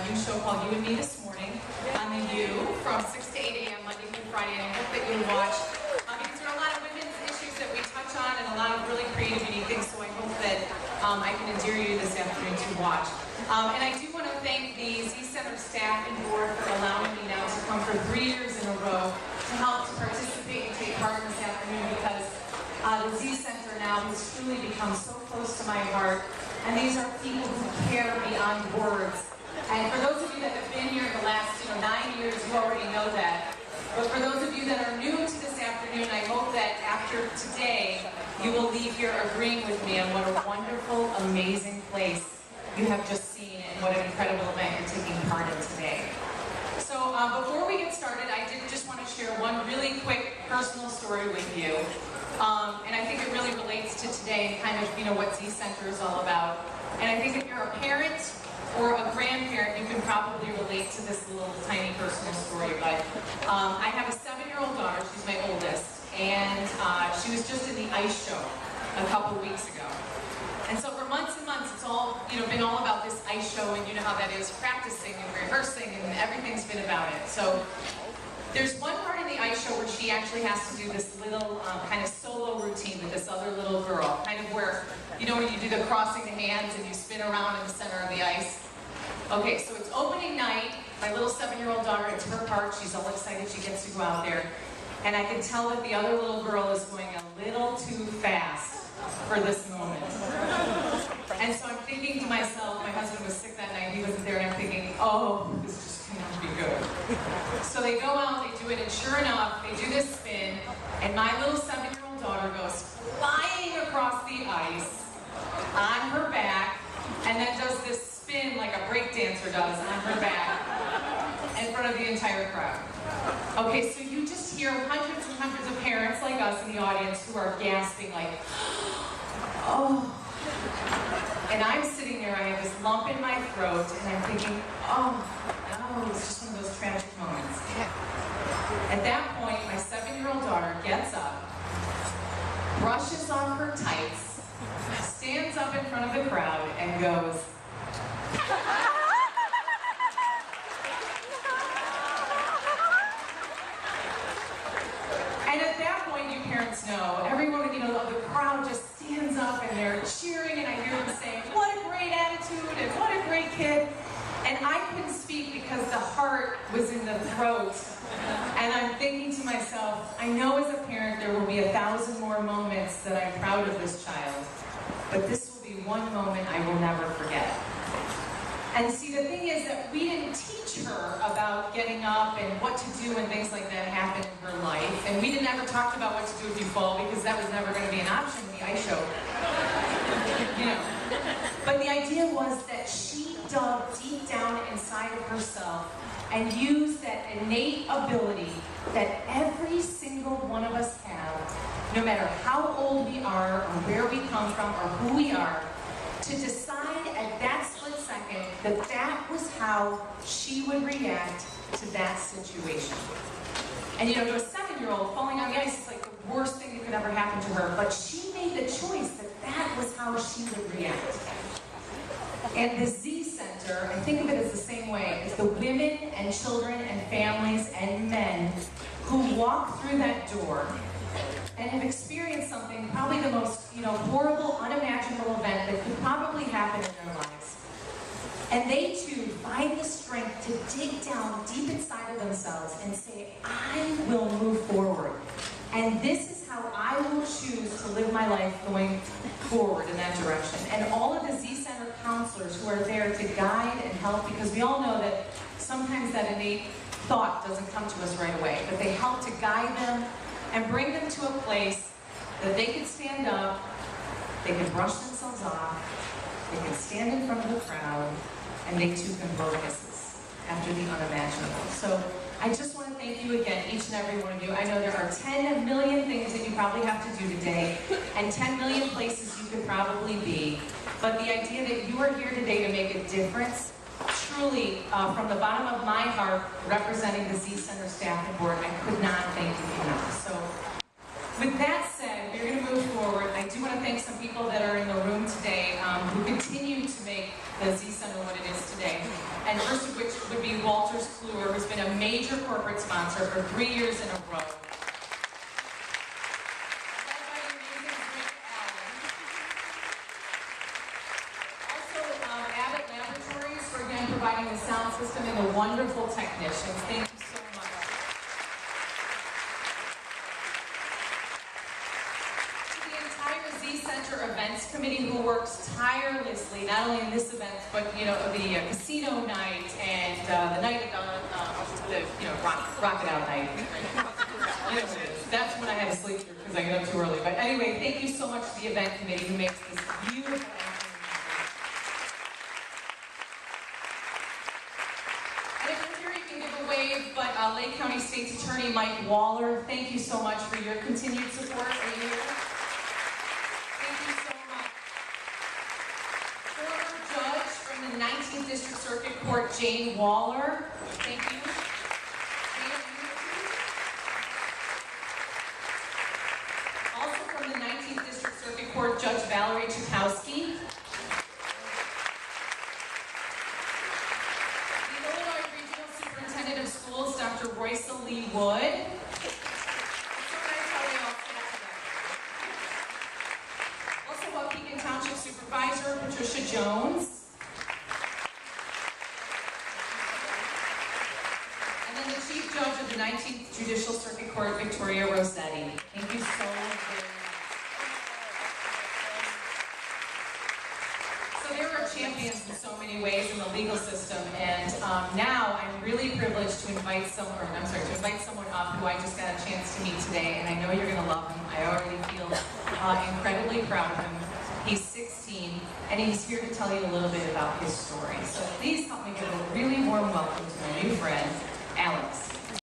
new show called You and Me this morning on the U from 6 to 8 a.m. Monday through Friday, and I hope that you'll watch because there are a lot of women's issues that we touch on and a lot of really creative, unique things, so I hope that I can endear you this afternoon to watch. And I do want to thank the Z Center staff and board for allowing me now to come for 3 years in a row to help to participate and take part in this afternoon, because the Z Center now has truly become so close to my heart, and these are people who care beyond words. And for those of you that have been here in the last 9 years, you already know that. But for those of you that are new to this afternoon, I hope that after today, you will leave here agreeing with me on what a wonderful, amazing place you have just seen and what an incredible event you're taking part in today. So before we get started, I did just want to share one really quick personal story with you. And I think it really relates to today and kind of, what Z Center is all about. And I think if you're a parent or a grandparent, you can probably relate to this little tiny personal story. But I have a 7-year-old daughter, she's my oldest, and she was just in the ice show a couple weeks ago. And so for months and months, it's all, been all about this ice show, and you know how that is, practicing and rehearsing, and everything's been about it. So there's one part in the ice show where she actually has to do this little kind of solo routine with this other little girl, kind of where, when you do the crossing the hands and you spin around in the center of the ice. Okay, so it's opening night. My little 7-year-old daughter, it's her part. She's all excited she gets to go out there. And I can tell that the other little girl is going a little too fast for this moment. And so I'm thinking to myself, my husband was sick that night, he wasn't there, and I'm thinking, oh, this just cannot be good. So they go out, they do it, and sure enough, they do this spin, and my little 7-year-old daughter goes flying across the ice on her back, and then does this spin like a break dancer does on her back in front of the entire crowd. Okay, so you just hear hundreds and hundreds of parents like us in the audience who are gasping like, oh. And I'm sitting there, I have this lump in my throat, and I'm thinking, oh, no, it's just one of those tragic moments. At that point, my 7-year-old daughter gets up, brushes off her tights, stands up in front of the crowd, and goes, and at that point, you parents know, everyone, the crowd just stands up and they're cheering, and I hear them saying, what a great attitude, and what a great kid. And I couldn't speak because the heart was in the throat. And I'm thinking to myself, I know as a parent there will be 1,000 more moments that I'm proud of this child, but this will be one moment I will never forget. And see, the thing is that we didn't teach her about getting up and what to do when things like that happen in her life. And we didn't ever talk about what to do if you fall, because that was never going to be an option in the ice show. But the idea was that she dug deep down inside of herself and used that innate ability that every single one of us have, no matter how old we are or where we come from or who we are, to decide at that split second that that was how she would react to that situation. And to a 7-year-old, falling on the ice is like the worst thing that could ever happen to her, but she made the choice that that was how she would react. And the Z Center, I think of it as the same way. It's the women and children and families and men who walk through that door and have experienced something, probably the most, horrible, unimaginable event that could probably happen in their lives. And they too find the strength to dig down deep inside of themselves and say, I will move forward. And this is how I will choose to live my life going forward in that direction. And all of the Z Center counselors who are there to guide and help, because we all know that sometimes that innate thought doesn't come to us right away, but they help to guide them and bring them to a place that they can stand up, they can brush themselves off, they can stand in front of the crowd, and they too can blow kisses after the unimaginable. So I just want to thank you again, each and every one of you. I know there are 10 million things that you probably have to do today, and 10 million places you could probably be, but the idea that you are here today to make a difference, truly, from the bottom of my heart, representing the Z Center staff and board, I could not thank you enough. So, with that said, we're going to move forward. I do want to thank some people that are in the room today who continue to make the Z Center what it is today. And first of which Walters Kluwer, who's been a major corporate sponsor for 3 years in a row. Providing the sound system and the wonderful technicians. Thank you so much. To the entire Z Center Events Committee who works tirelessly, not only in this event, but the casino night and the night of the rock it out night. That's when I had to sleep through because I get up too early. But anyway, thank you so much to the event committee who makes this beautiful. But Lake County State's Attorney Mike Waller, thank you so much for your continued support. Are you here? Thank you so much. Former judge from the 19th District Circuit Court, Jane Waller, thank you. Also from the 19th District Circuit Court, Judge Valerie Chakowski. Dr. Royce Lee Wood. It's so nice how we all sat together. Also, Waukegan Township Supervisor Patricia Jones. And then the Chief Judge of the 19th Judicial Circuit Court, Victoria Rossetti. Thank you so very much. So there are champions in so many ways in the legal system, and now I'm really privileged to invite someone up who I just got a chance to meet today, and I know you're going to love him. I already feel incredibly proud of him. He's 16, and he's here to tell you a little bit about his story. So please help me give a really warm welcome to my new friend,